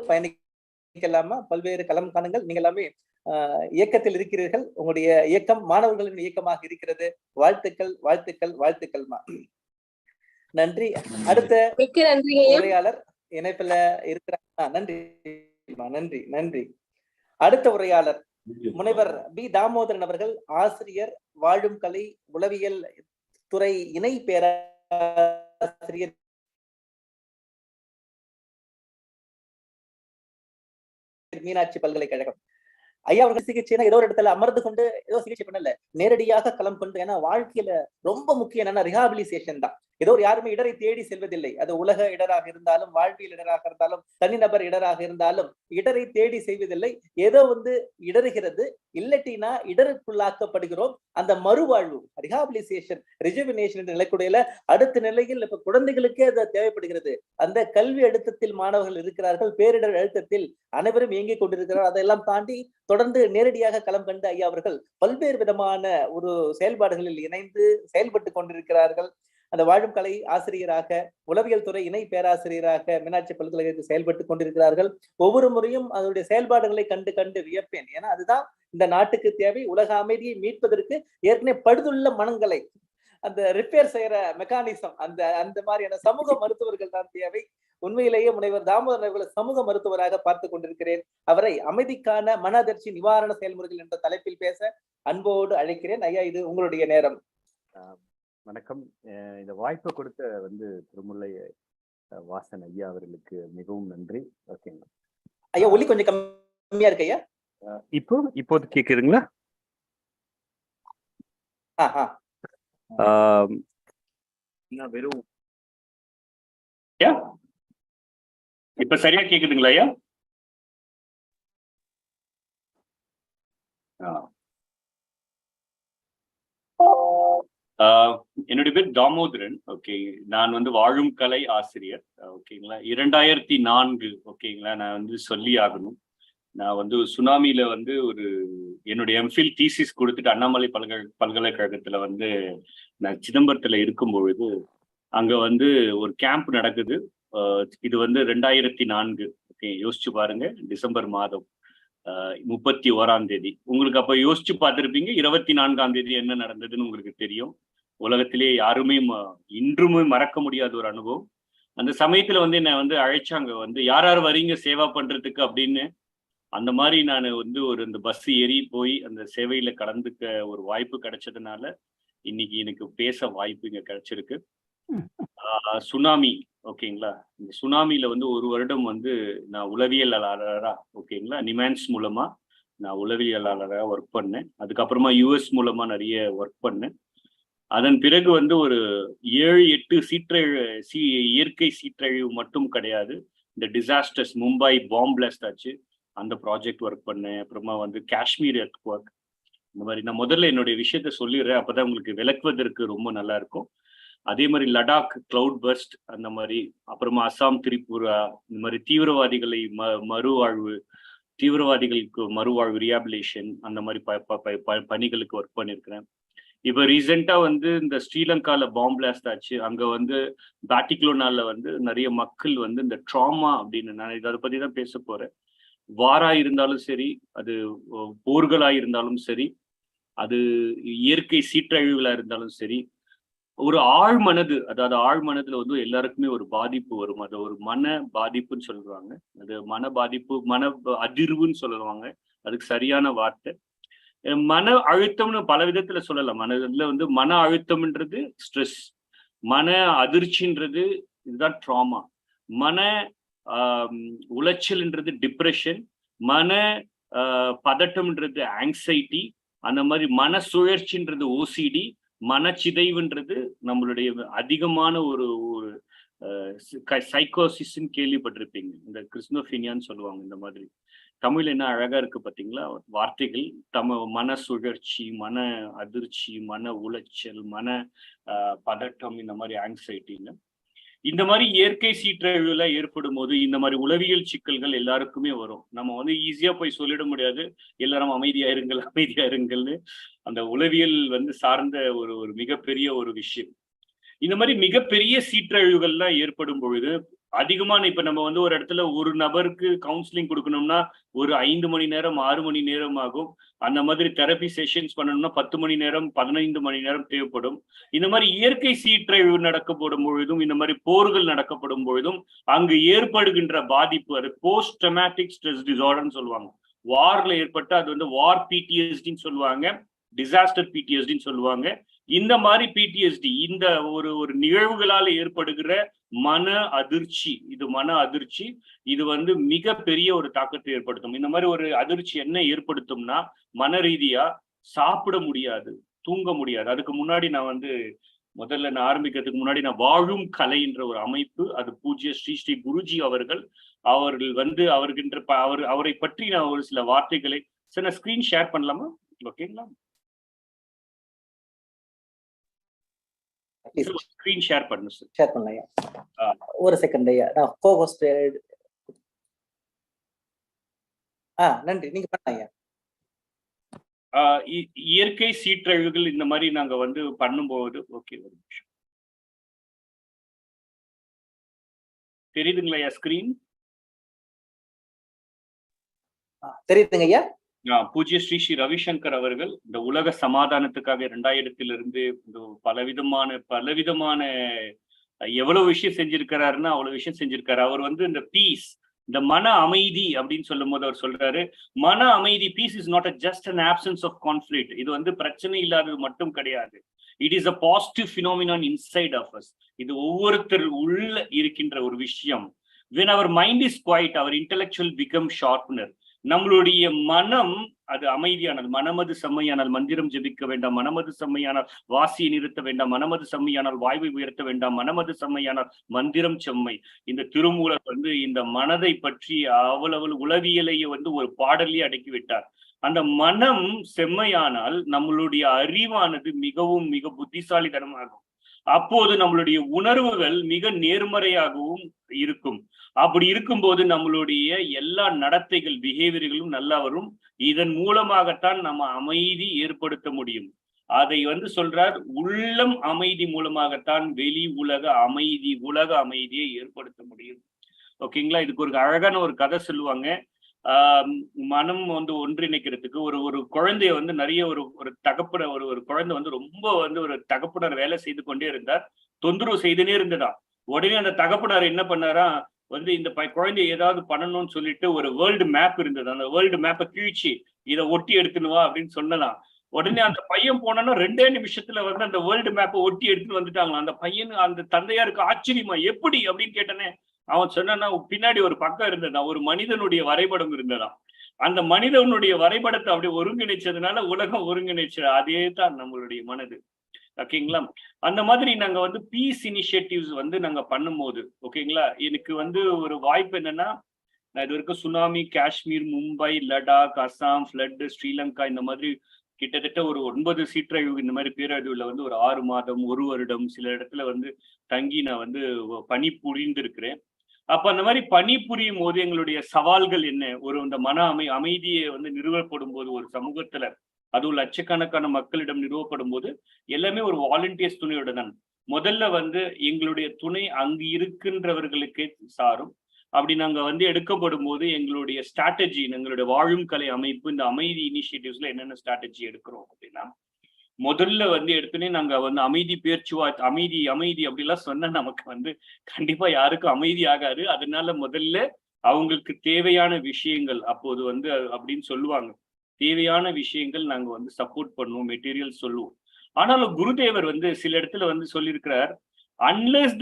பயணிக்கலாமா? பல்வேறு களம் காணுங்கள். நீங்க எல்லாமே இயக்கத்தில் இருக்கிறீர்கள். உங்களுடைய இயக்கம் மாணவர்களின் இயக்கமாக இருக்கிறது. வாழ்த்துக்கள், வாழ்த்துக்கள், வாழ்த்துக்கள்மா. நன்றி. அடுத்த உரையாளர் இணைப்புல இருக்கிறார். நன்றிமா, நன்றி, நன்றி. அடுத்த உரையாளர் முனைவர் பி. தாமோதரன் அவர்கள், ஆசிரியர், வாழும் கலை உளவியல் துறை இணை பேராசிரியர், மீனாட்சி பல்கலைக்கழகம். ஐயா அவர்கள் சிகிச்சைனா ஏதோ ஒரு இடத்துல அமர்ந்து கொண்டு ஏதோ சிகிச்சை பண்ணல, நேரடியாக களம் கொண்டு. ஏன்னா வாழ்க்கையில ரொம்ப முக்கியம் என்னன்னா ரிஹாபிலிசேஷன் தான். ஏதோ யாருமே இடரை தேடி செல்வதில்லை. அது உலக இடராக இருந்தாலும், வாழ்வியல் இடராக இருந்தாலும், தனிநபர் இடராக இருந்தாலும் இடரை தேடி செய்வதில்லை. ஏதோ இடறுகிறது, இல்லட்டினா இடருக்குள்ளாக்கப்படுகிறோம். அந்த மறுவாழ்வு, ரிஹாபிலிசேஷன், ரிஜுவினேஷன் என்ற நிலைக்குடையில அடுத்த நிலையில் இப்ப குழந்தைகளுக்கே அது தேவைப்படுகிறது. அந்த கல்வி அழுத்தத்தில் மாணவர்கள் இருக்கிறார்கள், பேரிடர் அழுத்தத்தில் அனைவரும் இயங்கிக் கொண்டிருக்கிறார். அதையெல்லாம் தாண்டி தொடர்ந்து நேரடியாக களம் கண்டு ஐயா அவர்கள் பல்வேறு விதமான ஒரு செயல்பாடுகளில் இணைந்து செயல்பட்டு கொண்டிருக்கிறார்கள். அந்த வாழும் கலை ஆசிரியராக, உளவியல் துறை இணை பேராசிரியராக மீனாட்சி பல்கலைக்கழகத்தில் செயல்பட்டு கொண்டிருக்கிறார்கள். ஒவ்வொரு முறையும் அதனுடைய செயல்பாடுகளை கண்டு கண்டு வியப்பேன். ஏன்னா அதுதான் இந்த நாட்டுக்கு தேவை. உலக அமைதியை மீட்பதற்கு ஏற்கனவே படுதுள்ள மனங்களை அந்த ரிப்பேர் செய்யற மெக்கானிசம், அந்த மாதிரியான சமூக மருத்துவர்கள் தான் தேவை. உண்மையிலேயே முனைவர் தாமோதரன் அவர்களை சமூக மருத்துவராக பார்த்து கொண்டிருக்கிறேன். அவரை அமைதிக்கான மன அதிர்ச்சி நிவாரண செயல்முறைகள் என்ற தலைப்பில் பேச அன்போடு அழைக்கிறேன். ஐயா, இது உங்களுடைய நேரம். வணக்கம். இந்த வாய்ப்பை கொடுத்த திருமுல்லை வாசன் ஐயா அவர்களுக்கு மிகவும் நன்றி. ஓகேங்க ஐயா, ஒலி கொஞ்சம் கம்மியா இருக்கு ஐயா. இப்போது கேக்குதுங்களா? வெறும் இப்ப சரியா கேக்குதுங்களா ஐயா? என்னுடைய பேர் தாமோதரன். ஓகே, நான் வாழும் கலை ஆசிரியர். ஓகேங்களா, 2004. ஓகேங்களா, நான் சொல்லி ஆகணும். நான் சுனாமியில ஒரு என்னுடைய எம்ஃபில் தீசிஸ் கொடுத்துட்டு அண்ணாமலை பல்கலைக்கழகத்துல நான் சிதம்பரத்துல இருக்கும் பொழுது அங்க ஒரு கேம்ப் நடக்குது. இது 2004. ஓகே, யோசிச்சு பாருங்க, டிசம்பர் மாதம் 31ஆம் தேதி. உங்களுக்கு அப்ப யோசிச்சு பார்த்திருப்பீங்க 24ஆம் தேதி என்ன நடந்ததுன்னு உங்களுக்கு தெரியும். உலகத்திலே யாருமே இன்றுமே மறக்க முடியாத ஒரு அனுபவம். அந்த சமயத்துல என்ன அழைச்சாங்க, யார் யார் வரீங்க சேவா பண்றதுக்கு அப்படின்னு. அந்த மாதிரி நான் இந்த பஸ் ஏறி போய் அந்த சேவையில கலந்துக்க ஒரு வாய்ப்பு கிடைச்சதுனால இன்னைக்கு எனக்கு பேச வாய்ப்பு இங்க கிடைச்சிருக்கு. சுனாமி, ஓகேங்களா, இந்த சுனாமியில ஒரு வருடம் நான் உளவியலாளரா, ஓகேங்களா, நிமான்ஸ் மூலமா நான் உளவியலாளராக ஒர்க் பண்ணேன். அதுக்கப்புறமா யுஎஸ் மூலமா நிறைய ஒர்க் பண்ணேன். அதன் பிறகு ஒரு 7-8 இயற்கை சீற்றழிவு மட்டும் கிடையாது, இந்த டிசாஸ்டர்ஸ், மும்பை பாம் பிளாஸ்ட் ஆச்சு, அந்த ப்ராஜெக்ட் ஒர்க் பண்ணேன். அப்புறமா காஷ்மீர் எர்த்குவேக். இந்த மாதிரி நான் முதல்ல என்னுடைய விஷயத்த சொல்லிடுறேன், அப்பதான் உங்களுக்கு விளக்குவதற்கு ரொம்ப நல்லா இருக்கும். அதே மாதிரி லடாக் கிளவுட் பர்ஸ்ட், அந்த மாதிரி, அப்புறமா அசாம், திரிபுரா, இந்த மாதிரி தீவிரவாதிகளை மறுவாழ்வு, தீவிரவாதிகளுக்கு மறுவாழ்வு, ரியாபிலேஷன், அந்த மாதிரி பணிகளுக்கு ஒர்க் பண்ணியிருக்கிறேன். இப்ப ரீசெண்டா இந்த ஸ்ரீலங்கால பாம் பிளாஸ்ட் ஆச்சு. அங்க பாட்டிக்லோனால நிறைய மக்கள் இந்த ட்ராமா அப்படின்னு, நான் அதை பத்தி தான் பேச போறேன். வாரா இருந்தாலும் சரி, அது போர்களா இருந்தாலும் சரி, அது இயற்கை சீற்றழிவுகளா இருந்தாலும் சரி, ஒரு ஆழ்மனது, அதாவது ஆழ்மனதுல எல்லாருக்குமே ஒரு பாதிப்பு வரும். அது ஒரு மன பாதிப்புன்னு சொல்லுவாங்க. அது மன பாதிப்பு, மன அதிர்வுன்னு சொல்லுவாங்க. அதுக்கு சரியான வார்த்தை. மன அழுத்தம்னு பல விதத்துல சொல்லலாம். மனதுல மன அழுத்தம்ன்றது ஸ்ட்ரெஸ், மன அதிர்ச்சின்றது இதுதான் ட்ராமா, மன உளைச்சல்ன்றது டிப்ரெஷன், மன பதட்டம்ன்றது ஆங்ஸைட்டி, அந்த மாதிரி மன சுழற்சின்றது ஓசிடி, மனச்சிதைவுன்றது நம்மளுடைய அதிகமான ஒரு சைக்கோசிஸ்ன்னு கேள்விப்பட்டிருப்பீங்க. இந்த கிறிஸ்னோஃபீனியான்னு சொல்லுவாங்க. இந்த மாதிரி தமிழ் என்ன அழகா இருக்கு பாத்தீங்களா வார்த்தைகள். மன சுழற்சி, மன அதிர்ச்சி, மன உளைச்சல், மன பதட்டம், இந்த மாதிரி ஆங்ஸைட்டின்னு. இந்த மாதிரி இயற்கை சீற்றழிவுல ஏற்படும் போது இந்த மாதிரி உளவியல் சிக்கல்கள் எல்லாருக்குமே வரும். நம்ம ஈஸியா போய் சொல்லிட முடியாது, எல்லாரும் அமைதியா இருங்கள் அமைதியா இருங்கள்னு. அந்த உளவியல் சார்ந்த ஒரு மிகப்பெரிய ஒரு விஷயம். இந்த மாதிரி மிகப்பெரிய சீற்றழிவுகள்லாம் ஏற்படும் பொழுது அதிகமான இப்ப நம்ம வந்து ஒரு இடத்துல ஒரு நபருக்கு கவுன்சிலிங் கொடுக்கணும்னா ஒரு 5 மணி நேரம் 6 மணி நேரம் ஆகும். அந்த மாதிரி தெரப்பி செஷன்ஸ் பண்ணணும்னா 10 மணி நேரம் 15 மணி நேரம் தேவைப்படும். இந்த மாதிரி இயற்கை சீற்றழிவு நடக்கப்படும் பொழுதும், இந்த மாதிரி போர்கள் நடக்கப்படும் பொழுதும் அங்கு ஏற்படுகின்ற பாதிப்பு, அது போஸ்ட் ட்ரமாட்டிக் ஸ்ட்ரெஸ் டிசார்டர்னு சொல்லுவாங்க. வார்ல ஏற்பட்ட அது வந்து வார் பிடிஎஸ்டின்னு சொல்லுவாங்க, டிசாஸ்டர் பிடிஎஸ்டின்னு சொல்லுவாங்க. இந்த மாதிரி பிடிஎஸ்டி இந்த ஒரு நிகழ்வுகளால் ஏற்படுகிற மன அதிர்ச்சி, இது வந்து மிக பெரிய ஒரு தாக்கத்தை ஏற்படுத்தும். இந்த மாதிரி ஒரு அதிர்ச்சி என்ன ஏற்படுத்தும்னா, மன ரீதியா சாப்பிட முடியாது, தூங்க முடியாது. அதுக்கு முன்னாடி முதல்ல நான் ஆரம்பிக்கிறதுக்கு முன்னாடி நான் வாழும் கலை என்ற ஒரு அமைப்பு, அது பூஜ்ய ஸ்ரீ ஸ்ரீ குருஜி அவர்கள் அவரை பற்றி நான் ஒரு சில வார்த்தைகளை நான் ஸ்கிரீன் ஷேர் பண்ணலாமா? ஓகேங்களா? ஸ்கிரீன் ஷேர் பண்ணு சார். ஷேர் பண்ணலையா? ஒரு செகண்ட் ஐயா, நான் கோஹோஸ்ட். நன்றி, நீங்க பண்ணலையா? இயற்கை சீற்றழிவுகள் இந்த மாதிரி நாங்க வந்து பண்ணும்போது, ஓகே ஒரு நிமிஷம், தெரியுதுங்களா ஸ்கிரீன்? தெரியுதுங்க ஐயா. பூஜ்ய ஸ்ரீ ஸ்ரீ ரவிசங்கர் அவர்கள் இந்த உலக சமாதானத்துக்காக 2000 பலவிதமான எவ்வளவு விஷயம் செஞ்சிருக்கிறாருன்னா அவ்வளவு விஷயம் செஞ்சிருக்காரு. அவர் வந்து இந்த பீஸ், இந்த மன அமைதி அப்படின்னு சொல்லும் போது அவர் சொல்றாரு, மன அமைதி, peace is not just an absence of conflict. இது வந்து பிரச்சனை இல்லாதது மட்டும் கிடையாது. It is a positive phenomenon inside of us. இது ஒவ்வொருத்தர் உள்ள இருக்கின்ற ஒரு விஷயம். when our mind is quiet, our intellectual becomes sharpener. நம்மளுடைய மனம் அது அமைதியானால், மனமது செம்மையானால் மந்திரம் ஜெபிக்க வேண்டாம், மனமது செம்மையானால் வாசியை நிறுத்த வேண்டாம், மனமது செம்மையானால் வாய்வை உயர்த்த வேண்டாம், மனமது செம்மையானால் மந்திரம் செம்மை. இந்த திருமூலர் வந்து இந்த மனதை பற்றி அவ்வளவு உளவியலையே வந்து ஒரு பாடலையே அடக்கி விட்டார். அந்த மனம் செம்மையானால் நம்மளுடைய அறிவானது மிக புத்திசாலித்தனமாகும். அப்போது நம்மளுடைய உணர்வுகள் மிக நேர்மறையாகவும் இருக்கும். அப்படி இருக்கும்போது நம்மளுடைய எல்லா நடத்தைகள், பிஹேவியர்களும் நல்லா வரும். இதன் மூலமாகத்தான் நம்ம அமைதி ஏற்படுத்த முடியும். அதை வந்து சொல்றார், உள்ளம் அமைதி மூலமாகத்தான் வெளி உலக அமைதியை ஏற்படுத்த முடியும். ஓகேங்களா? இதுக்கு ஒரு அழகான ஒரு கதை சொல்லுவாங்க. மனம் வந்து ஒன்றிணைக்கிறதுக்கு ஒரு குழந்தைய வந்து நிறைய ஒரு தகப்பனர் ஒரு குழந்தை வந்து ரொம்ப வந்து ஒரு தகப்பனர் வேலை செய்து கொண்டே இருந்தார், தொந்தரவு செய்துனே இருந்ததா. உடனே அந்த தகப்பனார் என்ன பண்ணாரா, வந்து இந்த குழந்தைய ஏதாவது பண்ணணும்னு சொல்லிட்டு ஒரு வேர்ல்டு மேப் இருந்தது, அந்த வேர்ல்டு மேப்பை கிழிச்சு இதை ஒட்டி எடுத்துன்னு வா அப்படின்னு சொன்னலாம். உடனே அந்த பையன் போனோன்னா 2 நிமிஷத்துல வந்து அந்த வேர்ல்டு மேப்பை ஒட்டி எடுத்துன்னு வந்துட்டாங்களாம். அந்த பையன், அந்த தந்தையாருக்கு ஆச்சரியமா, எப்படி அப்படின்னு கேட்டனே, அவன் சொன்னா பின்னாடி ஒரு பக்கம் இருந்ததா, ஒரு மனிதனுடைய வரைபடம் இருந்ததா. அந்த மனிதனுடைய வரைபடத்தை அப்படியே ஒருங்கிணைச்சதுனால உலகம் ஒருங்கிணைச்சு. அதே தான் நம்மளுடைய மனது. ஓகேங்களா? அந்த மாதிரி நாங்க வந்து பீஸ் இனிஷியேட்டிவ்ஸ் வந்து நாங்க பண்ணும்போது, ஓகேங்களா, எனக்கு வந்து ஒரு வாய்ப்பு என்னன்னா, நான் இது வரைக்கும் சுனாமி, காஷ்மீர், மும்பை, லடாக், அசாம், ஃப்ளட், ஸ்ரீலங்கா, இந்த மாதிரி கிட்டத்தட்ட ஒரு 9 சீற்றழிவு இந்த மாதிரி பேரழிவுல வந்து ஒரு 6 மாதம் 1 வருடம் சில இடத்துல வந்து தங்கி நான் வந்து பணி புரிந்திருக்கிறேன். அப்ப அந்த மாதிரி பணி புரியும் போது எங்களுடைய சவால்கள் என்ன, இந்த மன அமைதியை வந்து நிறுவப்படும் போது ஒரு சமூகத்துல, அதுவும் லட்சக்கணக்கான மக்களிடம் நிறுவப்படும் போது எல்லாமே ஒரு வாலண்டியர்ஸ் துணையோட தான். முதல்ல வந்து எங்களுடைய துணை அங்கு இருக்கின்றவர்களுக்கே சாரும். அப்படி நாங்க வந்து எடுக்கப்படும் போது எங்களுடைய ஸ்ட்ராட்டஜி, எங்களுடைய வாழும் கலை அமைப்பு, இந்த அமைதி இனிஷியேட்டிவ்ஸ்ல என்னென்ன ஸ்ட்ராட்டஜி எடுக்கிறோம் அப்படின்னா, முதல்ல வந்து எடுத்துனே நாங்க வந்து அமைதி பேச்சுவார்த்தை, அமைதி அப்படிலாம் சொன்னா நமக்கு வந்து கண்டிப்பா யாருக்கும் அமைதி ஆகாது. அதனால முதல்ல அவங்களுக்கு தேவையான விஷயங்கள் அப்போது வந்து அப்படின்னு சொல்லுவாங்க, தேவையான விஷயங்கள் நாங்க வந்து சப்போர்ட் பண்ணுவோம், மெட்டீரியல் சொல்லுவோம். ஆனாலும் குருதேவர் வந்து சில இடத்துல வந்து சொல்லியிருக்கிறார், unless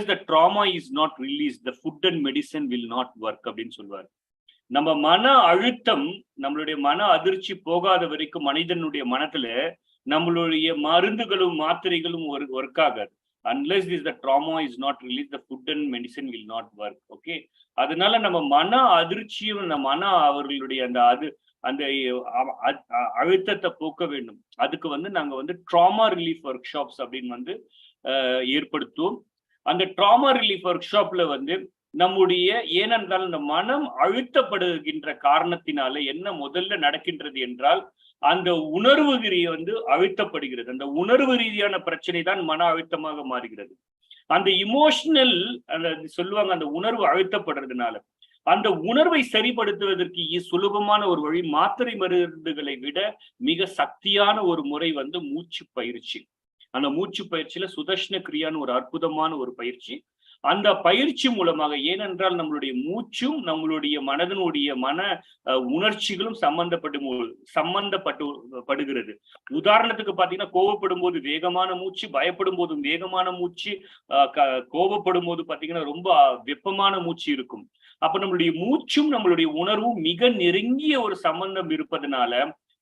the trauma is not released, the food and medicine will not work அப்படின்னு சொல்லுவார். நம்ம மன அழுத்தம், நம்மளுடைய மன அதிர்ச்சி போகாத வரைக்கும் மனிதனுடைய மனத்துல நம்மளுடைய மருந்துகளும் மாத்திரைகளும் ஒர்க் ஆகாது. unless the trauma is not released, the food and medicine will not work. Okay, அதனால நம்ம மன அதிர்ச்சியும் அவர்களுடைய அந்த அழுத்தத்தை போக்க வேண்டும். அதுக்கு வந்து நாங்க வந்து ட்ராமா ரிலீஃப் ஒர்க் ஷாப்ஸ் அப்படின்னு வந்து ஏற்படுத்துவோம். அந்த ட்ராமா ரிலீஃப் ஒர்க் ஷாப்ல வந்து நம்முடைய, ஏனென்றால் இந்த மனம் அழுத்தப்படுகின்ற காரணத்தினால என்ன முதல்ல நடக்கின்றது என்றால், அந்த உணர்வு வந்து அழுத்தப்படுகிறது. அந்த உணர்வு ரீதியான பிரச்சனை தான் மன அழுத்தமாக மாறுகிறது. அந்த இமோஷனல் அந்த சொல்லுவாங்க, அந்த உணர்வு அழுத்தப்படுறதுனால அந்த உணர்வை சரிப்படுத்துவதற்கு சுலபமான ஒரு வழி மாத்திரை மருந்துகளை விட மிக சக்தியான ஒரு முறை வந்து மூச்சு பயிற்சி. அந்த மூச்சு பயிற்சியில சுதர்ஷன கிரியான்னு ஒரு அற்புதமான ஒரு பயிற்சி. அந்த பயிற்சி மூலமாக, ஏனென்றால் நம்மளுடைய மூச்சும் நம்மளுடைய மனதனுடைய மன உணர்ச்சிகளும் சம்பந்தப்படுகிறது. உதாரணத்துக்கு பாத்தீங்கன்னா, கோபப்படும் போது வேகமான மூச்சு, பயப்படும் போது வேகமான மூச்சு, கோபப்படும் போது பாத்தீங்கன்னா ரொம்ப வெப்பமான மூச்சு இருக்கும். அப்ப நம்மளுடைய மூச்சும் நம்மளுடைய உணர்வும் மிக நெருங்கிய ஒரு சம்பந்தம் இருப்பதனால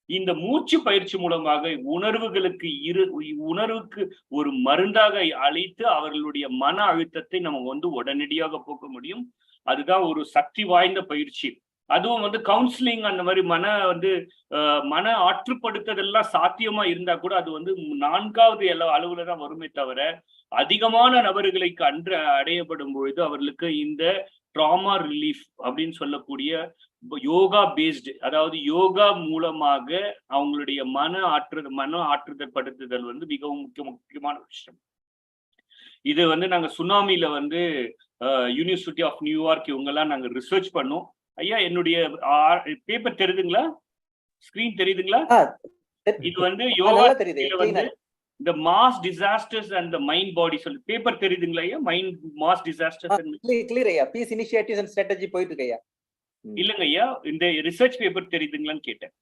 இந்த மூச்சு பயிற்சி மூலமாக உணர்வுக்கு ஒரு மருந்தாக அளித்து அவர்களுடைய மன அழுத்தத்தை நம்ம வந்து உடனடியாக போக்க முடியும். அதுதான் ஒரு சக்தி வாய்ந்த பயிற்சி. அதுவும் வந்து கவுன்சிலிங் அந்த மாதிரி மன ஆற்றுப்படுத்துதெல்லாம் சாத்தியமா இருந்தா கூட அது வந்து 4வது அளவுல தான் வருமே தவிர, அதிகமான நபர்களை அடையப்படும் பொழுது அவர்களுக்கு இந்த ட்ராமா ரிலீஃப் அப்படின்னு சொல்லக்கூடிய யோகா பேஸ்டு, அதாவது யோகா மூலமாக அவங்களுடைய மன ஆற்றுதல் படுத்துதல் வந்து மிகவும் முக்கியமான விஷயம். இது வந்து நாங்க சுனாமில வந்து யூனிவர்சிட்டி ஆஃப் நியூயார்க் இவங்கெல்லாம் நாங்க ரிசர்ச் பண்ணோம். ஐயா, என்னுடைய பேப்பர் தெரியுதுங்களா? ஸ்கிரீன் தெரியுதுங்களா? இது வந்து யோகா வந்து இந்த mass disasters and the mind பாடி சொல்லி பேப்பர் தெரியுதுங்களா ஐயா? Mind mass disasters and clear ஐயா. பீஸ் இனிஷியேட்டிவ்ஸ் அண்ட் ஸ்ட்ராட்டஜி போயிட்டு இருக்கு ஐயா. இல்லங்க ஐயா, இந்த ரிசர்ச் பேப்பர் தெரியுதுங்களான்னு கேட்டேன்.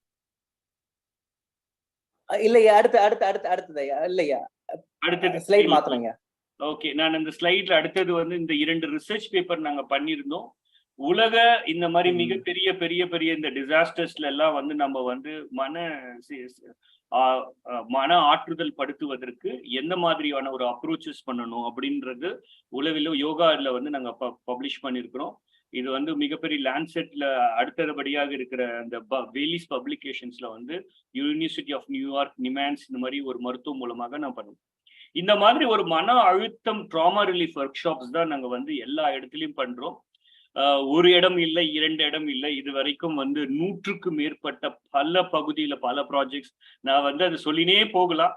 இல்லையா, அடுத்தது ஐயா. இல்லையா, அடுத்தது ஸ்லைட் மாத்தணுங்க. ஓகே, நான் இந்த ஸ்லைட்ல அடுத்தது வந்து இந்த 2 ரிசர்ச் பேப்பர் நாங்க பண்ணிருந்தோம். உலக இந்த மாதிரி மிகப்பெரிய பெரிய இந்த டிசாஸ்டர்ஸ்ல எல்லாம் வந்து நம்ம வந்து மன ஆற்றுதல் படுத்துவதற்கு எந்த மாதிரியான ஒரு அப்ரோச்சஸ் பண்ணணும் அப்படின்றது உலகில யோகால வந்து நாங்க பப்ளிஷ் பண்ணிருக்கிறோம். இது வந்து மிகப்பெரிய லான்செட்ல அடுத்தபடியாக இருக்கிற அந்த வேலிஸ் பப்ளிகேஷன்ஸ்ல வந்து யூனிவர்சிட்டி ஆஃப் நியூயார்க், நிமான்ஸ் இந்த மாதிரி ஒரு மருத்துவம் மூலமாக நான் பண்ணுவோம். இந்த மாதிரி ஒரு மன அழுத்தம் ட்ராமா ரிலீஃப் ஒர்க் ஷாப்ஸ் தான் நாங்க வந்து எல்லா இடத்துலயும் பண்றோம். ஒரு இடம் இல்லை, 2 இடம் இல்லை, இது வரைக்கும் வந்து 100க்கு மேற்பட்ட பல பகுதியில பல ப்ராஜெக்ட்ஸ். நான் வந்து அதை சொல்லினே போகலாம்.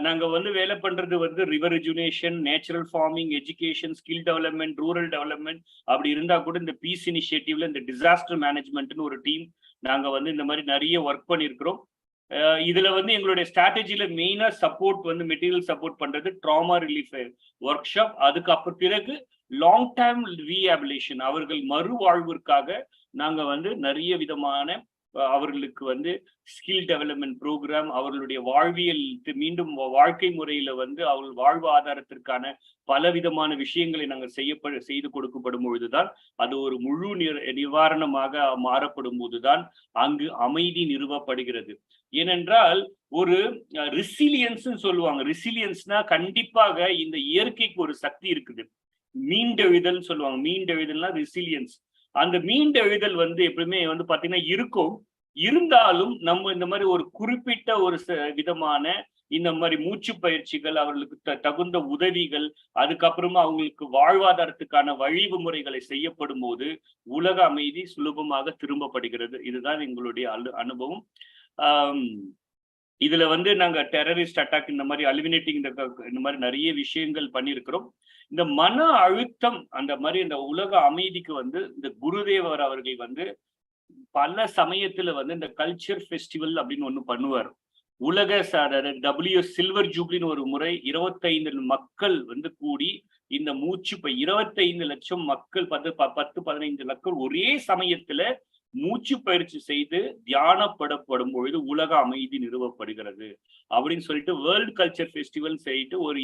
நாங்க வந்து வேலை பண்றது வந்து river rejuvenation, natural farming, education, skill development, rural development. அப்படி இருந்தா கூட இந்த பீஸ் இனிஷியேட்டிவ்ல இந்த டிசாஸ்டர் மேனேஜ்மெண்ட்னு ஒரு டீம் நாங்க வந்து இந்த மாதிரி நிறைய ஒர்க் பண்ணியிருக்கிறோம். இதுல வந்து எங்களுடைய ஸ்ட்ராட்டஜில மெயினா சப்போர்ட் வந்து மெட்டீரியல் சப்போர்ட் பண்றது ட்ராமா ரிலீஃப் ஒர்க் ஷாப். அதுக்கு பிறகு லாங் டேர்ம் ரீஹாபிலேஷன், அவர்கள் மறுவாழ்விற்காக நாங்க வந்து நிறைய விதமான அவர்களுக்கு வந்து ஸ்கில் டெவலப்மெண்ட் ப்ரோக்ராம், அவர்களுடைய வாழ்வியல் மீண்டும் வாழ்க்கை முறையில வந்து அவர்கள் வாழ்வு ஆதாரத்திற்கான பல விதமான விஷயங்களை நாங்கள் செய்து கொடுக்கப்படும் பொழுதுதான் அது ஒரு முழு நிவாரணமாக மாறப்படும் போதுதான் அங்கு அமைதி நிறுவப்படுகிறது. ஏனென்றால் ஒரு ரெசிலியன்ஸ் சொல்லுவாங்க. ரெசிலியன்ஸ்னா கண்டிப்பாக இந்த இயற்கைக்கு ஒரு சக்தி இருக்குது. மீண்டெழுதல் சொல்லுவாங்க. மீண்டெழுதல்னா ரெசிலியன்ஸ். அந்த மீண்டெழுதல் வந்து எப்பவுமே வந்து பாத்தீங்கன்னா இருக்கும். இருந்தாலும் நம்ம இந்த மாதிரி ஒரு குறிப்பிட்ட ஒரு விதமான இந்த மாதிரி மூச்சு பயிற்சிகள், அவர்களுக்கு தகுந்த உதவிகள், அதுக்கப்புறமா அவங்களுக்கு வாழ்வாதாரத்துக்கான வழிமுறைகளை செய்யப்படும் போது உலக அமைதி சுலபமாக திரும்பப்படுகிறது. இதுதான் எங்களுடைய அனுபவம். இதுல வந்து நாங்க டெரரிஸ்ட் அட்டாக், இந்த மாதிரி அலிமினேட்டிங் இந்த மாதிரி நிறைய விஷயங்கள் பண்ணியிருக்கிறோம். இந்த மன அழுத்தம் அந்த மாதிரி இந்த உலக அமைதிக்கு வந்து இந்த குருதேவர் அவர்கள் வந்து பல சமயத்துல வந்து இந்த கல்ச்சர் ஃபெஸ்டிவல் அப்படின்னு ஒண்ணு பண்ணுவார். உலக சில்வர் ஜூப்ளின்னு ஒரு முறை 25 மக்கள் வந்து கூடி இந்த மூச்சு 25 லட்சம் மக்கள் 10-15 லட்சம் ஒரே சமயத்துல மூச்சு பயிற்சி செய்து தியானப்படப்படும் பொழுது உலக அமைதி நிறுவப்படுகிறது அப்படின்னு சொல்லிட்டு வேர்ல்டு கல்ச்சர் ஃபெஸ்டிவல் செய்யிட்டு ஒரு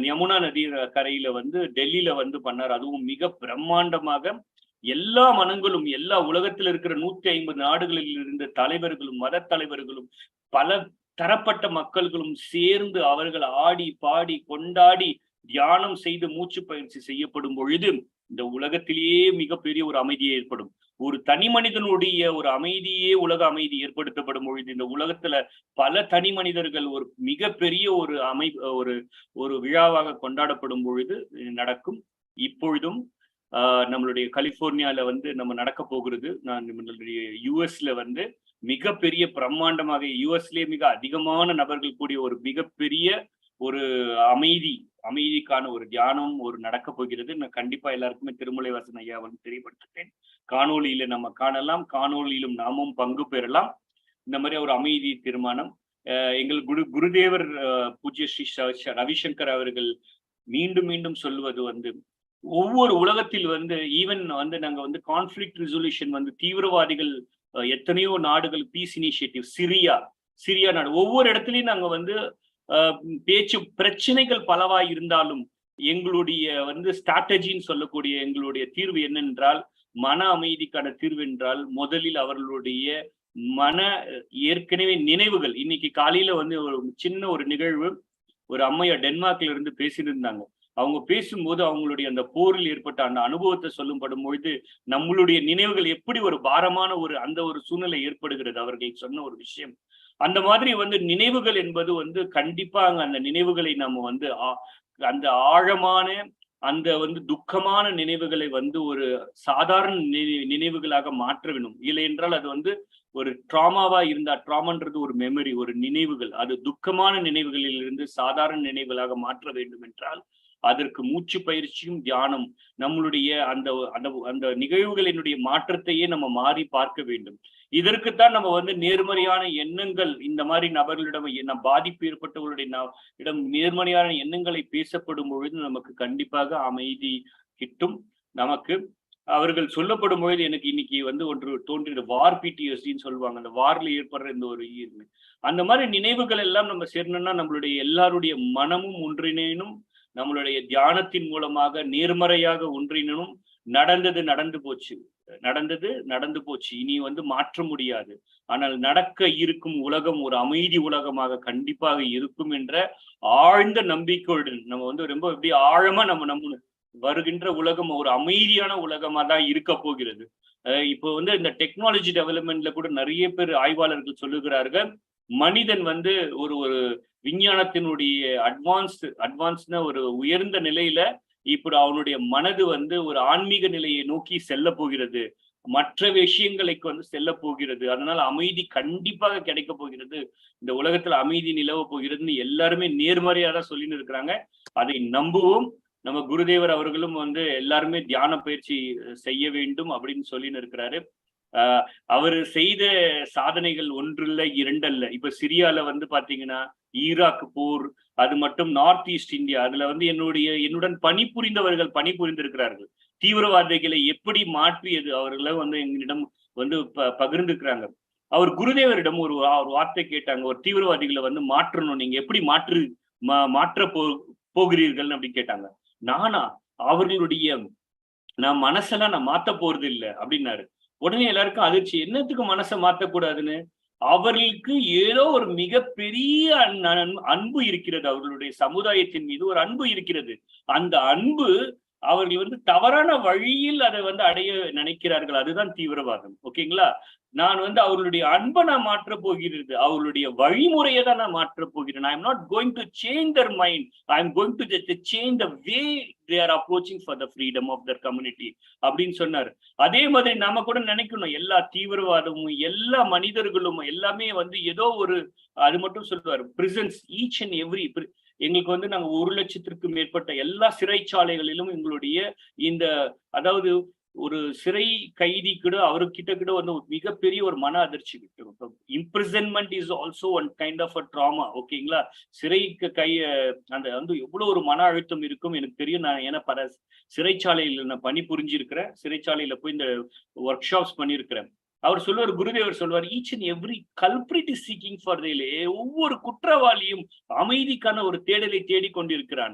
யமுனா நதி கரையில வந்து டெல்லியில வந்து பண்ணார். அதுவும் மிக பிரம்மாண்டமாக எல்லா மனங்களும், எல்லா உலகத்தில் இருக்கிற 150 நாடுகளில் இருந்த தலைவர்களும், மத தலைவர்களும், பல தரப்பட்ட மக்கள்களும் சேர்ந்து அவர்கள் ஆடி பாடி கொண்டாடி தியானம் செய்து மூச்சு பயிற்சி செய்யப்படும் பொழுது இந்த உலகத்திலேயே மிகப்பெரிய ஒரு அமைதியே ஏற்படும். ஒரு தனி மனிதனுடைய ஒரு அமைதியே உலக அமைதி ஏற்படுத்தப்படும் பொழுது இந்த உலகத்துல பல தனி மனிதர்கள் ஒரு மிகப்பெரிய ஒரு ஒரு விழாவாக கொண்டாடப்படும் பொழுது நடக்கும். இப்பொழுதும் நம்மளுடைய கலிபோர்னியால வந்து நம்ம நடக்க போகிறது. நம்மளுடைய யுஎஸ்ல வந்து மிகப்பெரிய பிரம்மாண்டமாக, யுஎஸ்லயே மிக அதிகமான நபர்கள் கூடிய ஒரு மிகப்பெரிய ஒரு அமைதிக்கான ஒரு தியானம் ஒரு நடக்க போகிறது. நான் கண்டிப்பா எல்லாருக்குமே திருமலைவாசன் ஐயா வந்து தெரியப்படுத்துகிறேன். காணொலியில நம்ம காணலாம், காணொலியிலும் நாமும் பங்கு பெறலாம். இந்த மாதிரி ஒரு அமைதி தீர்மானம் எங்கள் குருதேவர் பூஜ்ய ஸ்ரீ ரவிசங்கர் அவர்கள் மீண்டும் மீண்டும் சொல்லுவது வந்து, ஒவ்வொரு உலகத்தில் வந்து ஈவன் வந்து நாங்க வந்து கான்ஃபிளிக்ட் ரெசல்யூஷன் வந்து தீவிரவாதிகள் எத்தனையோ நாடுகள் பீஸ் இனிஷியேட்டிவ் சிரியா நாடு ஒவ்வொரு இடத்துலயும் நாங்க வந்து பிரச்சனைகள் பலவா இருந்தாலும் எங்களுடைய வந்து ஸ்ட்ராட்டஜின்னு சொல்லக்கூடிய எங்களுடைய தீர்வு என்னென்றால், மன அமைதிக்கான தீர்வு என்றால் முதலில் அவர்களுடைய ஏற்கனவே நினைவுகள். இன்னைக்கு காலையில வந்து ஒரு சின்ன ஒரு நிகழ்வு, ஒரு அம்மையா டென்மார்க்ல இருந்து பேசியிருந்தாங்க. அவங்க பேசும்போது அவங்களுடைய அந்த போரில் ஏற்பட்ட அந்த அனுபவத்தை சொல்லும்படும் பொழுது நம்மளுடைய நினைவுகள் எப்படி ஒரு பாரமான அந்த ஒரு சூழ்நிலை ஏற்படுகிறது. அவர்கள் சொன்ன ஒரு விஷயம், அந்த மாதிரி வந்து நினைவுகள் என்பது வந்து கண்டிப்பா அந்த நினைவுகளை நம்ம வந்து அந்த ஆழமான அந்த வந்து துக்கமான நினைவுகளை வந்து ஒரு சாதாரண நினைவுகளாக மாற்ற வேணும். இல்லை என்றால் அது வந்து ஒரு ட்ராமாவா இருந்தா, ட்ராமான்றது ஒரு மெமரி, ஒரு நினைவுகள், அது துக்கமான நினைவுகளில் இருந்து சாதாரண நினைவுகளாக மாற்ற வேண்டும் என்றால் அதற்கு மூச்சு பயிற்சியும் தியானம், நம்மளுடைய அந்த அந்த அந்த நிகழ்வுகளினுடைய மாற்றத்தையே நம்ம மாறி பார்க்க வேண்டும். இதற்குத்தான் நம்ம வந்து நேர்மறையான எண்ணங்கள், இந்த மாதிரி நபர்களிடம் பாதிப்பு ஏற்பட்டவர்களுடைய இடம் நேர்மறையான எண்ணங்களை பேசப்படும் பொழுது நமக்கு கண்டிப்பாக அமைதி கிட்டும். நமக்கு அவர்கள் சொல்லப்படும் பொழுது எனக்கு இன்னைக்கு வந்து ஒன்று தோன்றியது, வார் பிடிஎஸ்டின்னு சொல்லுவாங்க, அந்த வார்ல ஏற்படுற இந்த ஒரு அந்த மாதிரி நினைவுகள் எல்லாம் நம்ம சேரணும்னா நம்மளுடைய எல்லாருடைய மனமும் ஒன்றினும், நம்மளுடைய தியானத்தின் மூலமாக நேர்மறையாக ஒன்றினும். நடந்தது நடந்து போச்சு, இனி வந்து மாற்ற முடியாது. ஆனால் நடக்க இருக்கும் உலகம் ஒரு அமைதி உலகமாக கண்டிப்பாக இருக்கும் என்ற ஆழ்ந்த நம்பிக்கையுடன் நம்ம வந்து ரொம்ப எப்படி ஆழமா நம்ம வருகின்ற உலகம் ஒரு அமைதியான உலகமா தான் இருக்க போகிறது. இப்போ வந்து இந்த டெக்னாலஜி டெவலப்மெண்ட்ல கூட நிறைய பேர் ஆய்வாளர்கள் சொல்லுகிறார்கள், மனிதன் வந்து ஒரு விஞ்ஞானத்தினுடைய அட்வான்ஸ்ன ஒரு உயர்ந்த நிலையில இப்படி அவனுடைய மனது வந்து ஒரு ஆன்மீக நிலையை நோக்கி செல்ல போகிறது, மற்ற விஷயங்களுக்கு வந்து செல்ல போகிறது. அதனால அமைதி கண்டிப்பாக கிடைக்க போகிறது, இந்த உலகத்துல அமைதி நிலவ போகிறதுன்னு எல்லாருமே நேர்மறையா தான் சொல்லின்னு இருக்கிறாங்க. அதை நம்புவோம். நம்ம குருதேவர் அவர்களும் வந்து எல்லாருமே தியான பயிற்சி செய்ய வேண்டும் அப்படின்னு சொல்லின்னு இருக்கிறாரு. அவர் செய்த சாதனைகள் ஒன்றில்ல இரண்டல்ல. இப்ப சிரியால வந்து பாத்தீங்கன்னா ஈராக் போர், அது மட்டும் நார்த் ஈஸ்ட் இந்தியா, அதுல வந்து என்னுடன் பணிபுரிந்தவர்கள் பணிபுரிந்திருக்கிறார்கள். தீவிரவாதிகளை எப்படி மாற்றியது அவர்களை வந்து எங்களிடம் வந்து பகிர்ந்துக்கிறாங்க. அவர் குருதேவரிடம் ஒரு வார்த்தை கேட்டாங்க, ஒரு தீவிரவாதிகளை வந்து மாற்றணும், நீங்க எப்படி மாற்ற போகிறீர்கள் அப்படின்னு கேட்டாங்க. அவர்களுடைய நான் மனசெல்லாம் நான் மாத்த போறது இல்லை அப்படின்னாரு. உடனே எல்லாருக்கும் அதிர்ச்சி, என்னத்துக்கு மனசை மாத்தக்கூடாதுன்னு. அவர்களுக்கு ஏதோ ஒரு மிகப்பெரிய அன்பு இருக்கிறது, அவர்களுடைய சமுதாயத்தின் மீது ஒரு அன்பு இருக்கிறது. அந்த அன்பு அவர்கள் வந்து தவறான வழியில் அதை வந்து அடைய நினைக்கிறார்கள், அதுதான் தீவிரவாதம். ஓகேங்களா? நான் வந்து அவர்களுடைய அன்பை நான் மாற்ற போகிறது, அவர்களுடைய வழிமுறையை தான் நான் மாற்ற போகிறேன். I am not going to change their mind, I am going to change the way they are approaching for the freedom of their community அப்படின்னு சொன்னார். அதே மாதிரி நாம கூட நினைக்கணும், எல்லா தீவிரவாதமும் எல்லா மனிதர்களும் எல்லாமே வந்து ஏதோ ஒரு, அது மட்டும் சொல்லுவார், பிரிசன்ஸ் ஈச் அண்ட் எவ்ரி. எங்களுக்கு வந்து நாங்க 1,00,000க்கும் மேற்பட்ட எல்லா சிறைச்சாலைகளிலும் எங்களுடைய இந்த, அதாவது ஒரு சிறை கைதி கூட அவர்கிட்ட கூட வந்து மிகப்பெரிய ஒரு மன அதிர்ச்சி கிட்டும். Imprisonment is also one kind of a trauma. ஓகேங்களா? சிறைக்கு அந்த வந்து எவ்வளவு ஒரு மன அழுத்தம் இருக்கும் எனக்கு தெரியும். நான் ஏன்னா பல சிறைச்சாலையில நான் பணிபுரிஞ்சிருக்கிறேன், சிறைச்சாலையில போய் இந்த ஒர்க் ஷாப்ஸ் பண்ணியிருக்கிறேன். அவர் சொல்லுவார், குருதேவர் சொல்வார், each and every culprit is seeking for தேலே. ஒவ்வொரு குற்றவாளியும் அமைதிக்கான ஒரு தேடலை தேடிக்கொண்டிருக்கிறான்.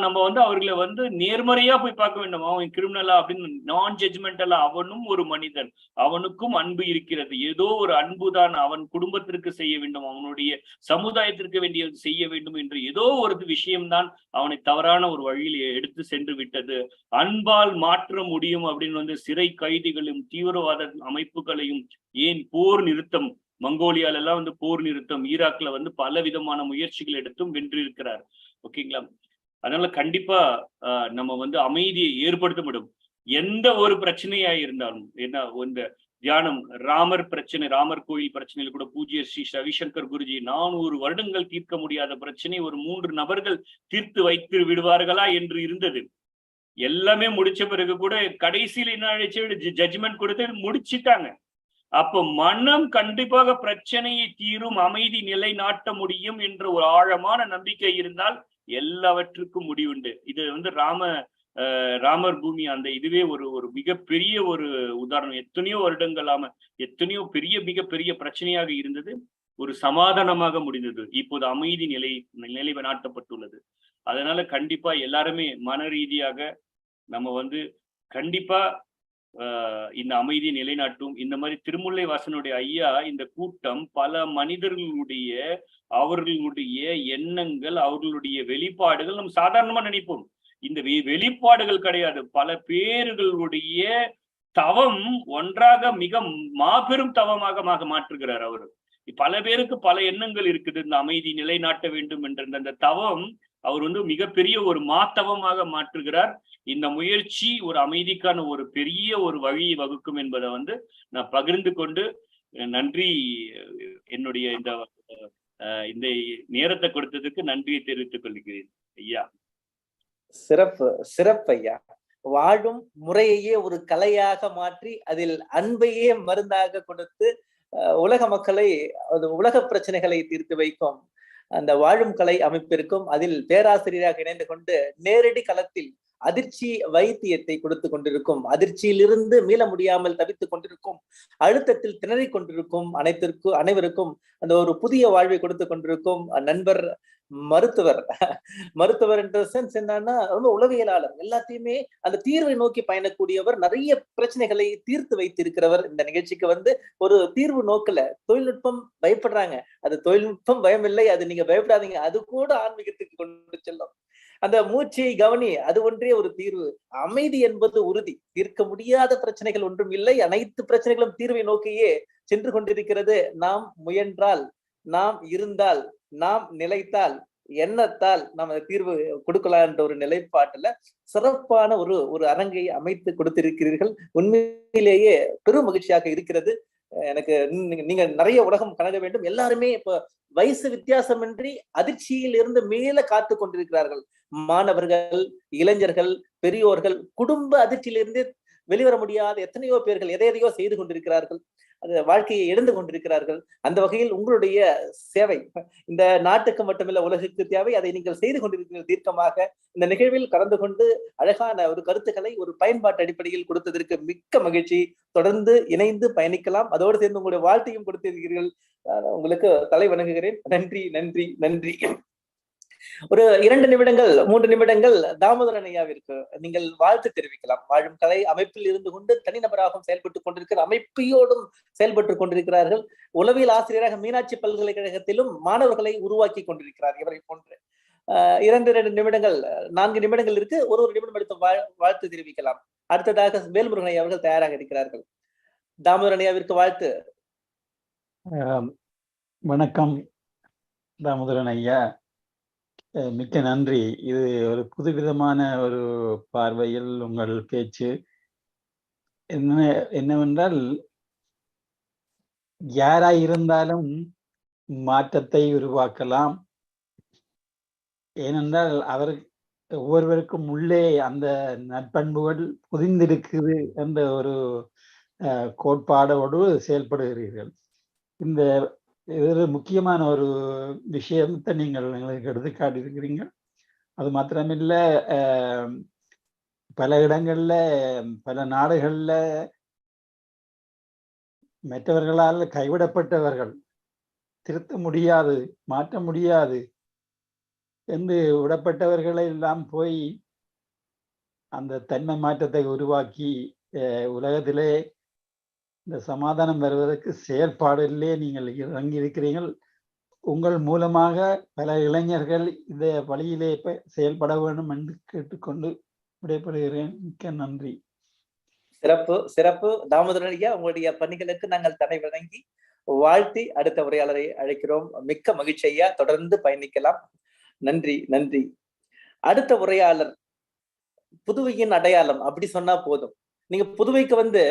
நம்ம வந்து அவர்களை வந்து நேர்மறையா போய் பார்க்க வேண்டும், அவன் கிரிமினலா அப்படின்னு நான் ஜட்ஜ்மெண்டலா. அவனும் ஒரு மனிதன், அவனுக்கும் அன்பு இருக்கிறது. ஏதோ ஒரு அன்பு தான் அவன் குடும்பத்திற்கு செய்ய வேண்டும், அவனுடைய சமுதாயத்திற்கு வேண்டியது செய்ய வேண்டும் என்று ஏதோ ஒரு விஷயம்தான் அவனை தவறான ஒரு வழியில் எடுத்து சென்று விட்டது. அன்பால் மாற்ற முடியும் அப்படின்னு வந்து சிறை கைதிகளும் தீவிரவாத அமைப்புகள், ஏன் போர் நிறுத்தம், மங்கோலியால எல்லாம் வந்து போர் நிறுத்தம், ஈராக்ல வந்து பல விதமான முயற்சிகள் எடுத்தும் வென்றிருக்கிறார். ஓகேங்களா? அதனால கண்டிப்பா நம்ம வந்து அமைதியை ஏற்படுத்த முடியும். எந்த ஒரு பிரச்சனையா இருந்தாலும், என்ன இந்த தியானம், ராமர் பிரச்சனை, ராமர் கோயில் பிரச்சனையில் கூட பூஜ்ய ஸ்ரீ ரவிசங்கர் குருஜி 400 வருடங்கள் தீர்க்க முடியாத பிரச்சனை ஒரு 3 நபர்கள் தீர்த்து வைத்து விடுவார்களா என்று இருந்தது. எல்லாமே முடிச்ச பிறகு கூட கடைசியில் என்ன ஆயிடுச்சு, ஜட்ஜ்மெண்ட் கொடுத்து முடிச்சிட்டாங்க. அப்போ மனம் கண்டிப்பாக பிரச்சனையை தீரும், அமைதி நிலைநாட்ட முடியும் என்ற ஒரு ஆழமான நம்பிக்கை இருந்தால் எல்லாவற்றுக்கும் முடிவுண்டு. இது வந்து ராமர் பூமி அந்த இதுவே ஒரு மிகப்பெரிய ஒரு உதாரணம். எத்தனையோ வருடங்களாம எத்தனையோ மிகப்பெரிய பிரச்சனையாக இருந்தது, ஒரு சமாதானமாக முடிந்தது. இப்போது அமைதி நிலைநாட்டப்பட்டுள்ளது. அதனால கண்டிப்பா எல்லாருமே மன ரீதியாக நம்ம வந்து கண்டிப்பா இந்த அமைதியை நிலைநாட்டும். இந்த மாதிரி திருமுல்லை வாசனுடைய ஐயா இந்த கூட்டம் பல மனிதர்களுடைய அவர்களுடைய எண்ணங்கள், அவர்களுடைய வெளிப்பாடுகள் நம்ம சாதாரணமா நினைப்போம். இந்த வெளிப்பாடுகள் கிடையாது, பல பேர்களுடைய தவம் ஒன்றாக மிக மாபெரும் தவமாக மாற்றுகிறார் அவரு. பல பேருக்கு பல எண்ணங்கள் இருக்குது, இந்த அமைதி நிலைநாட்ட வேண்டும் என்ற அந்த தவம் அவர் வந்து மிகப்பெரிய ஒரு மாத்தவமாக மாற்றுகிறார். இந்த முயற்சி ஒரு அமைதிக்கான ஒரு பெரிய ஒரு வழியை வகுக்கும் என்பதை வந்து நான் பகிர்ந்து கொண்டு நன்றி. என்னுடைய இந்த நேரத்தை கொடுத்ததுக்கு நன்றியை தெரிவித்துக் கொள்கிறேன் ஐயா. சிறப்பு சிறப்பு ஐயா. வாழும் முறையையே ஒரு கலையாக மாற்றி அதில் அன்பையே மருந்தாக கொடுத்து உலக மக்களை உலக பிரச்சனைகளை தீர்த்து வைக்கும் அந்த வாழும் கலை அமைப்பிற்கும் அதில் பேராசிரியராக இணைந்து கொண்டு நேரடி களத்தில் அதிர்ச்சி வைத்தியத்தை கொடுத்து கொண்டிருக்கும், அதிர்ச்சியிலிருந்து மீள முடியாமல் தவித்துக் கொண்டிருக்கும், அழுத்தத்தில் திணறிக் கொண்டிருக்கும் அனைவருக்கும் அந்த ஒரு புதிய வாழ்வை கொடுத்து கொண்டிருக்கும் நண்பர் மருத்துவர் என்ற சென்ஸ் என்னன்னா ரொம்ப உளவியலாளர், எல்லாத்தையுமே அந்த தீர்வை நோக்கி பயணக்கூடியவர், நிறைய பிரச்சனைகளை தீர்த்து வைத்திருக்கிறவர். இந்த நிகழ்ச்சிக்கு வந்து ஒரு தீர்வு நோக்கல, தொழில்நுட்பம் பயப்படுறாங்க, அது தொழில்நுட்பம் பயம் இல்லை, அது நீங்க பயப்படாதீங்க, அது கூட ஆன்மீகத்துக்கு கொண்டு செல்லும். அந்த மூச்சை கவனி, அது ஒன்றே ஒரு தீர்வு. அமைதி என்பது உறுதி, தீர்க்க முடியாத பிரச்சனைகள் ஒன்றும் இல்லை, அனைத்து பிரச்சனைகளும் தீர்வை நோக்கியே சென்று கொண்டிருக்கிறது. நாம் முயன்றால், நாம் இருந்தால், நாம் நிலைத்தால், எண்ணத்தால் நம்ம தீர்வு கொடுக்கலாம் என்ற ஒரு நிலைப்பாட்டுல சிறப்பான ஒரு அரங்கை அமைத்து கொடுத்திருக்கிறீர்கள். உண்மையிலேயே பெரும் மகிழ்ச்சியாக இருக்கிறது எனக்கு. நீங்க நிறைய உலகம் கணக்க வேண்டும். எல்லாருமே இப்ப வயசு வித்தியாசமின்றி அதிர்ச்சியில் இருந்து மேல காத்து கொண்டிருக்கிறார்கள். மாணவர்கள், இளைஞர்கள், பெரியோர்கள், குடும்ப அதிர்ச்சியிலிருந்து வெளிவர முடியாத எத்தனையோ பேர்கள் எதையோ செய்து கொண்டிருக்கிறார்கள், அது வாழ்க்கையை இழந்து கொண்டிருக்கிறார்கள். அந்த வகையில் உங்களுடைய சேவை இந்த நாட்டுக்கு மட்டுமல்ல உலகுக்கு தேவை, அதை நீங்கள் செய்து கொண்டிருக்கிறீர்கள் தீர்க்கமாக. இந்த நிகழ்வில் கலந்து கொண்டு அழகான ஒரு கருத்துக்களை ஒரு பயன்பாட்டு அடிப்படையில் கொடுத்ததற்கு மிக்க மகிழ்ச்சி. தொடர்ந்து இணைந்து பயணிக்கலாம். அதோடு சேர்ந்து உங்களுடைய வாழ்த்தையும் கொடுத்திருக்கிறீர்கள், உங்களுக்கு தலை வணங்குகிறேன். நன்றி நன்றி நன்றி. ஒரு 2 நிமிடங்கள் 3 நிமிடங்கள் தாமோதரன் ஐயாவிற்கு நீங்கள் வாழ்த்து தெரிவிக்கலாம். வாழும் கலை அமைப்பில் இருந்து கொண்டு தனிநபராகவும் செயல்பட்டுக் கொண்டிருக்கிற அமைப்பையோடும் செயல்பட்டுக் கொண்டிருக்கிறார்கள். உளவியல் ஆசிரியராக மீனாட்சி பல்கலைக்கழகத்திலும் மாணவர்களை உருவாக்கி கொண்டிருக்கிறார். இவரை போன்று 2 நிமிடங்கள் 4 நிமிடங்கள் இருக்கு. ஒரு நிமிடம் எடுத்து வாழ்த்து தெரிவிக்கலாம். அடுத்ததாக வேல்முருகன் ஐயா அவர்கள் தயாராக இருக்கிறார்கள். தாமோதரன் ஐயாவிற்கு வாழ்த்து. வணக்கம் தாமோதரன் ஐயா, மிக்க நன்றி. இது ஒரு புதுவிதமான ஒரு பார்வையில் உங்கள் பேச்சு. என்னவென்றால், யாராயிருந்தாலும் மாற்றத்தை உருவாக்கலாம். ஏனென்றால் ஒவ்வொருவருக்கும் உள்ளே அந்த நற்பண்புகள் புதிந்திருக்குது என்ற ஒரு கோட்பாடோடு செயல்படுகிறீர்கள். இந்த இது முக்கியமான ஒரு விஷயத்தை நீங்கள் எங்களுக்கு எடுத்து காட்டியிருக்கிறீங்க. அது மாத்திரமில்ல, பல இடங்கள்ல பல நாடுகள்ல மற்றவர்களால் கைவிடப்பட்டவர்கள், திருத்த முடியாது, மாற்ற முடியாது என்று விடப்பட்டவர்களை எல்லாம் போய் அந்த தன்மை மாற்றத்தை உருவாக்கி உலகத்திலே இந்த சமாதானம் வருவதற்கு செயல்பாடிலே நீங்கள் இறங்கி இருக்கிறீர்கள். உங்கள் மூலமாக பல இளைஞர்கள் இந்த வழியிலே செயல்பட வேண்டும் என்று கேட்டுக்கொண்டு விடைபெறுகிறேன். மிக்க நன்றி. சிறப்பு சிறப்பு தாமோதரன் ஐயா, உங்களுடைய பணிகளுக்கு நாங்கள் தடை வழங்கி வாழ்த்தி அடுத்த உரையாளரை அழைக்கிறோம். மிக்க மகிழ்ச்சி ஐயா, தொடர்ந்து பயணிக்கலாம். நன்றி நன்றி. அடுத்த உரையாளர் புதுவையின் அடையாளம் அப்படி சொன்னா போதும். நீங்க புதுவைக்கு வந்து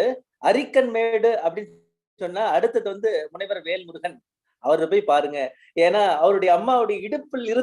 அரிக்கன்மேடு அப்படின்னு சொன்னா அடுத்தது வந்து முனைவர் வேல்முருகன். அவரை போய் பாருங்க. ஏன்னா அவருடைய அம்மாவுடைய இடுப்பில் இருந்து